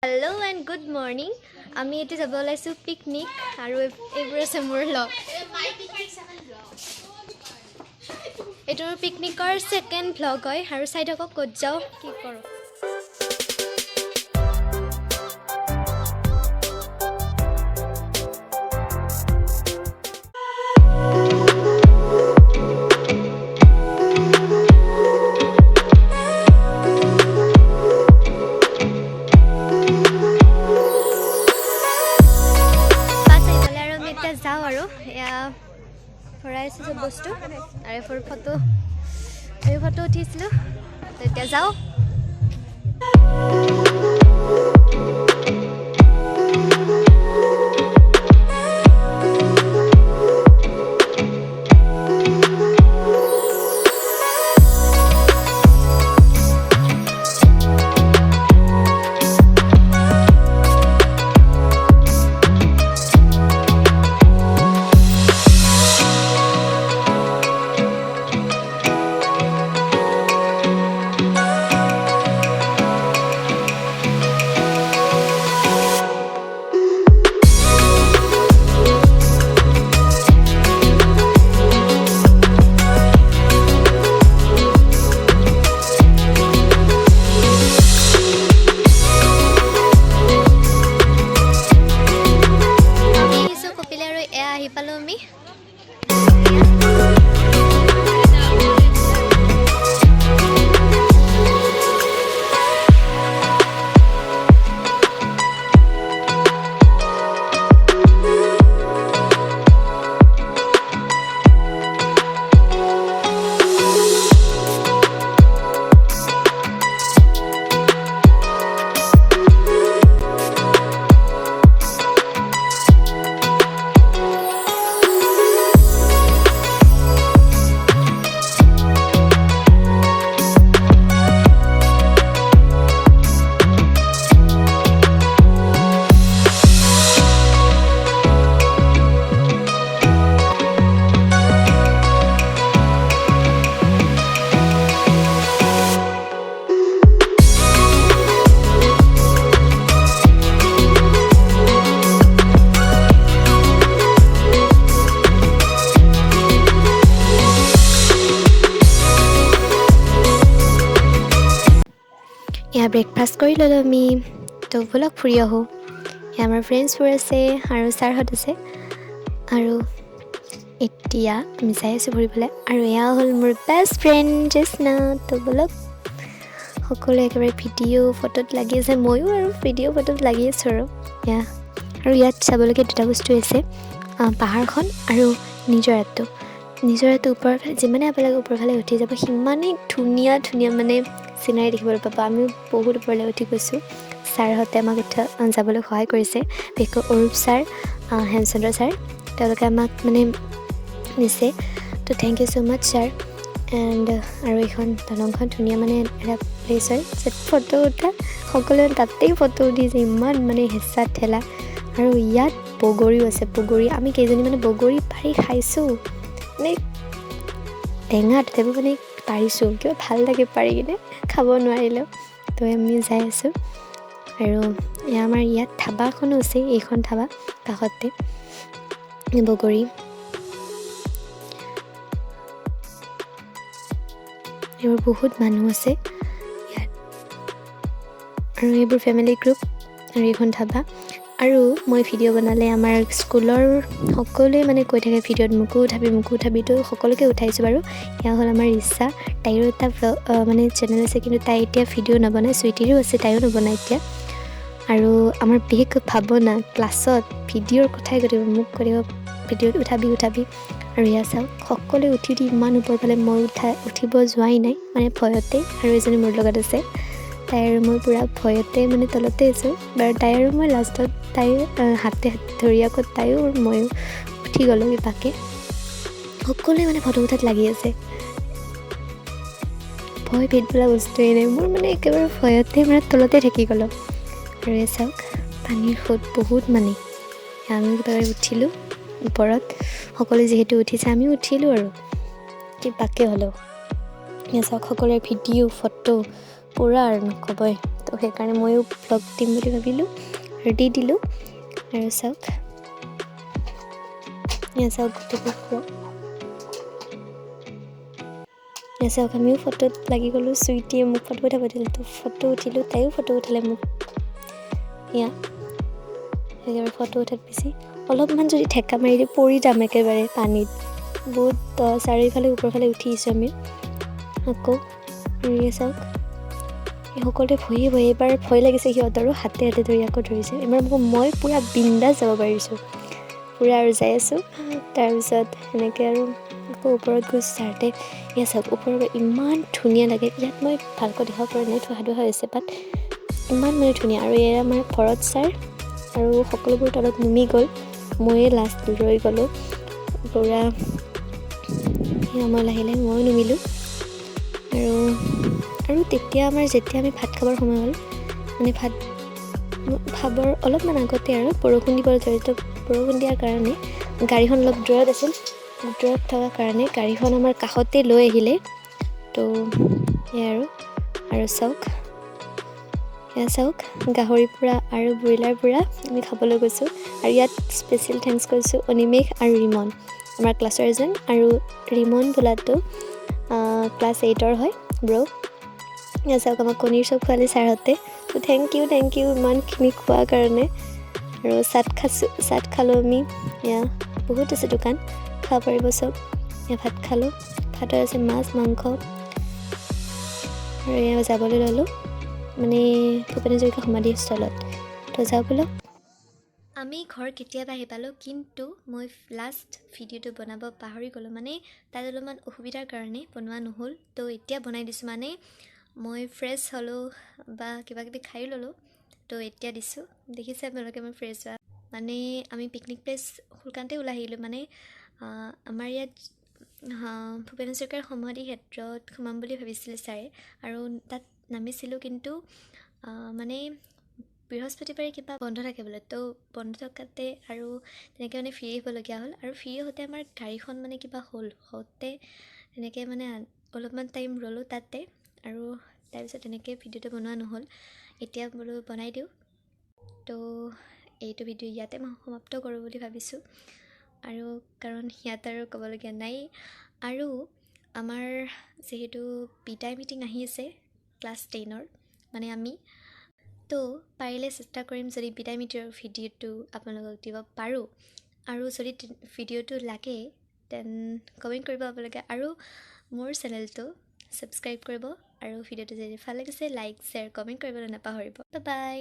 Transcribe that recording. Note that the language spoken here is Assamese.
Hello and good morning. আমি এটি যাব ওলাইছো পিকনিক আৰু এইবোৰ আছে মোৰ লগ এইটোৰ পিকনিকৰ সেকেন্ড ভ্লগ হয় আৰু চাই থাকক ক'ত যাও কি কৰো যাও আৰু এয়া ফৰাইছো সব বস্তু আৰু ফৰ ফটো উঠিছিলো তেতিয়া যাও यहाँ ब्रेकफास्ट कर लो मी तो बोलक फुरी आहू यहाँ आम फ्रेंड्सबूर आसे और सारहत आसे और इतना आम चाई फुरबले और यहाँ हल मोर बेस्ट फ्रेंड जेस्ना तो बोलक सकलो एकेबारे भिडिओ फटोत लगी आसे मयो और भिडिओ फटोत लगी आसो यहाँ और इतना चाबलगिया दुटा बस्तु आसे पहाड़खन और নিজৰাটো ওপৰ যিমানে আপোনালোকে ওপৰ ফালে উঠি যাব সিমানেই ধুনীয়া ধুনীয়া মানে সিনাৰি দেখিবলৈ পাব আমি বহুত ওপৰলৈ উঠি গৈছোঁ ছাৰহঁতে আমাক যাবলৈ সহায় কৰিছে বিশেষকৈ অৰূপ ছাৰ হেমচন্দ্ৰ ছাৰ তেওঁলোকে আমাক মানে নিছে তো thank you so' much sir and আৰু এইখন দলংখন ধুনীয়া মানে এটা প্লেচ হয় য'ত ফটো উঠা সকলোৱে তাতেই ফটো উঠিছে ইমান মানে হেঁচা ঠেলা আৰু ইয়াত বগৰীও আছে বগৰী আমি কেইজনী মানে বগৰী পাৰি খাইছোঁ মানে টেঙা তথাপিও মানে পাৰিছোঁ কিবা ভাল লাগে পাৰি কিনে খাব নোৱাৰিলেও তো আমি যাই আছোঁ আৰু আমাৰ ইয়াত ধাবাখনো আছে এইখন ধাবা কাষতে বগৰী এইবোৰ বহুত মানুহ আছে ইয়াত আৰু এইবোৰ ফেমিলি গ্ৰুপ আৰু এইখন ধাবা আৰু মই ভিডিঅ' বনালে আমাৰ স্কুলৰ সকলোৱে মানে কৈ থাকে ভিডিঅ'ত মোকো উঠাবি তো সকলোকে উঠাইছোঁ বাৰু এয়া হ'ল আমাৰ ইচ্ছা তাইৰো এটা মানে চেনেল আছে কিন্তু তাই এতিয়া ভিডিঅ' নবনায় চুইটিৰো আছে তাইও নবনায় এতিয়া আৰু আমাৰ বিশেষকৈ ভাৱনা ক্লাছত ভিডিঅ'ৰ কথাই কৈ থাকিব মোক কৈ থাকিব ভিডিঅ'ত উঠাবি আৰু এয়া চাওক সকলোৱে উঠি ইমান ওপৰ ফালে মই উঠিব যোৱাই নাই মানে ভয়তে আৰু এজনী মোৰ লগত আছে তাই আৰু মই পূৰা ভয়তে মানে তলতে আছোঁ বাৰু তাই আৰু মই লাষ্টত তাইৰ হাতে ধৰি আকৌ তাইও ময়ো উঠি গ'লোঁ কিবাকৈ সকলোৱে মানে ফটো উঠাত লাগি আছে ভয় ভেদ বোলা বস্তুৱেই নাই মোৰ মানে একেবাৰে ভয়তে মানে তলতে থাকি গ'লোঁ আৰু এই চাওক পানীৰ সোঁত বহুত মানে আমি কিবাকৈ উঠিলোঁ ওপৰত সকলোৱে যিহেতু উঠিছে আমিও উঠিলোঁ আৰু কিবাকৈ হ'লেও চাওক সকলোৰে ভিডিঅ' ফটো পুৰা আৰু নক'বই তো সেইকাৰণে ময়ো ব্লগ দিম বুলি ভাবিলোঁ আৰু দি দিলোঁ। আৰু চাওক গোটেইবোৰ চাওক আমিও ফটোত লাগি গ'লোঁ। চুইটিয়ে মোক ফটো উঠাব দিলে, তো ফটো উঠিলোঁ, তাইও ফটো উঠালে মোক। একেবাৰে ফটো উঠাত বেছি অলপমান যদি ঠেক্কা মাৰি দি পৰি যাম একেবাৰে পানীত। বহুত চাৰিওফালে ওপৰফালে উঠিছোঁ আমি। আকৌ চাওক সকলোৱে ভয়ে এইবাৰ ভয় লাগিছে সিহঁতৰো, হাতে ধৰি আকৌ ধৰিছে। এইবাৰ মই পূৰা বিন্দাছ যাব পাৰিছোঁ, পূৰা আৰু যাই আছোঁ। তাৰপিছত সেনেকৈ আৰু আকৌ ওপৰত গৈ চাওঁতে চাওক ওপৰৰ পৰা ইমান ধুনীয়া লাগে। ইয়াত মই ভালকৈ দেখাব পৰা নাই, ধোহা হৈছে, বাট ইমান মানে ধুনীয়া। আৰু এয়া আমাৰ ভৰত ছাৰ আৰু সকলোবোৰ তলত নুমি গ'ল, ময়ে লাষ্ট ৰৈ গ'লোঁ পূৰা। মই লাহে ময়ো নুমিলোঁ। আৰু তেতিয়া যেতিয়া আমি ভাত খাবৰ সময় হ'ল, মানে ভাত খাবৰ অলপমান আগতে আৰু বৰষুণ দিবলৈ ধৰিলে। বৰষুণ দিয়াৰ কাৰণে গাড়ীখন অলপ দূৰত আছিল, দূৰত থকাৰ কাৰণে গাড়ীখন আমাৰ কাষতে লৈ আহিলে। তো সেয়াই আৰু চাওক গাহৰি পোৰা আৰু ব্ৰইলাৰ পোৰা আমি খাবলৈ গৈছোঁ। আৰু ইয়াত স্পেচিয়েল থেংকছ কৰিছোঁ অনিমেষ আৰু ৰিমন, আমাৰ ক্লাছৰ এজন। আৰু ৰিমন বোলাটো ক্লাছ 8ৰ হয় ব্ৰ'। চাওক আমাক কণীৰ চব খোৱালে ছাৰহঁতে। তো থেংক ইউ ইমানখিনি খোৱাৰ কাৰণে। আৰু চাট খালোঁ আমি। বহুত আছে দোকান, খাব পাৰিব চব। ভাত খালোঁ, ভাতত আছে মাছ মাংস। আৰু যাবলৈ ল'লোঁ মানে ভূপেন হাজৰিকা সমাধিস্থলত। তো যাওঁ ব'লক। আমি ঘৰ কেতিয়াবা আহি পালোঁ, কিন্তু মই লাষ্ট ভিডিঅ'টো বনাব পাহৰি গ'লোঁ। মানে তাত অলপমান অসুবিধাৰ কাৰণে বনোৱা নহ'ল। তো এতিয়া বনাই দিছোঁ, মানে মই ফ্ৰেছ হ'লোঁ বা কিবাকিবি খাই ল'লোঁ। তো এতিয়া দিছোঁ, দেখিছে আপোনালোকে মই ফ্ৰেছ হোৱা। মানে আমি পিকনিক প্লেচ সোনকালতে ওলাই আহিলোঁ। মানে আমাৰ ইয়াত ভূপেন হাজৰিকাৰ সমাধি ক্ষেত্ৰত সোমাম বুলি ভাবিছিলে ছাৰে, আৰু তাত নামিছিলোঁ। কিন্তু মানে বৃহস্পতিবাৰে কিবা বন্ধ থাকে বোলে। তো বন্ধ থকাতে আৰু তেনেকৈ মানে ফিৰি আহিবলগীয়া হ'ল। আৰু ফিৰি হওঁতে আমাৰ গাড়ীখন মানে কিবা হওঁতে তেনেকৈ মানে অলপমান টাইম ৰ'লোঁ তাতে। আৰু তাৰপিছত তেনেকৈ ভিডিঅ'টো বনোৱা নহ'ল। এতিয়া বোলো বনাই দিওঁ। তো এইটো ভিডিঅ' ইয়াতে মই সমাপ্ত কৰোঁ বুলি ভাবিছোঁ। আৰু কাৰণ ইয়াত আৰু ক'বলগীয়া নাই। আৰু আমাৰ যিহেতু বিদায় মিটিং আহি আছে ক্লাছ 10ৰ, মানে আমি তো পাৰিলে চেষ্টা কৰিম যদি বিদায় মিটিঙৰ ভিডিঅ'টো আপোনালোকক দিব পাৰোঁ। আৰু যদি ভিডিঅ'টো লাগে দেন কমেণ্ট কৰিব আপোনালোকে। আৰু মোৰ চেনেলটো ছাবস্ক্ৰাইব কৰিব। আৰু ভিডিঅ'টো যদি ভাল লাগিছে লাইক শ্বেয়াৰ কমেণ্ট কৰিবলৈ নাপাহৰিব। বাই।